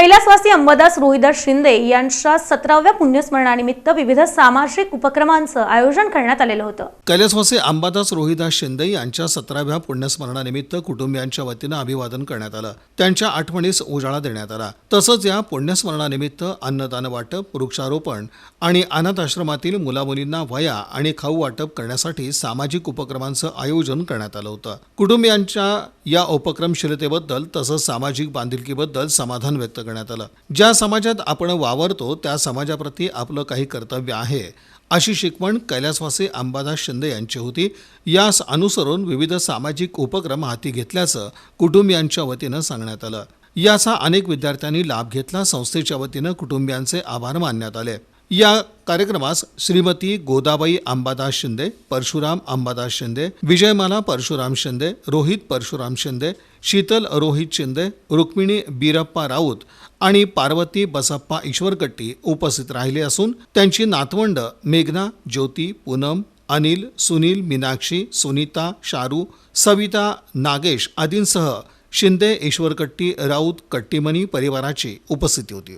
कैलासवासी अंबादास रोहिदास शिंदे यांच्या 17व्या पुण्यस्मरणानिमित्त विविध सामाजिक उपक्रमांचं आयोजन करण्यात आलेलं होतं। कैलासवासी अंबादास रोहिदास शिंदे यांच्या 17व्या पुण्यस्मरणानिमित्त कुटुंबियांच्या वतीनं अभिवादन करण्यात आलं। त्यांच्या आठवणीस उजाळा देण्यात आला। तसंच या पुण्यस्मरणानिमित्त अन्नदान वाटप, वृक्षारोपण आणि अनाथ आश्रमातील मुलामुलींना वह्या आणि खाऊ वाटप करण्यासाठी सामाजिक उपक्रमांचं आयोजन करण्यात आलं होतं। कुटुंबियांच्या या उपक्रमशीलतेबद्दल तसंच सामाजिक बांधिलकीबद्दल समाधान व्यक्त करण्यात आलं। ज्या समाजात आपण वावरतो त्या समाजाप्रती आपलं काही कर्तव्य आहे अशी शिकवण कैलासवासी अंबादास शिंदे यांची होती। यास अनुसरून विविध सामाजिक उपक्रम हाती घेतल्याचं कुटुंबियांच्या वतीनं सांगण्यात आलं। याचा अनेक विद्यार्थ्यांनी लाभ घेतला। संस्थेच्या वतीनं कुटुंबियांचे आभार मानण्यात आले। या कार्यक्रमास श्रीमती गोदाबाई अंबादास शिंदे, परशुराम अंबादास शिंदे, विजयमाला परशुराम शिंदे, रोहित परशुराम शिंदे, शीतल रोहित शिंदे, रुक्मिणी बीरप्पा राऊत आणि पार्वती बसप्पा ईश्वरकट्टी उपस्थित राहिले असून त्यांची नातवंड मेघना, ज्योती, पूनम, अनिल, सुनील, मीनाक्षी, सुनीता, शारू, सविता, नागेश आदींसह शिंदे, ईश्वरकट्टी, राऊत, कट्टीमनी परिवाराची उपस्थिती होती।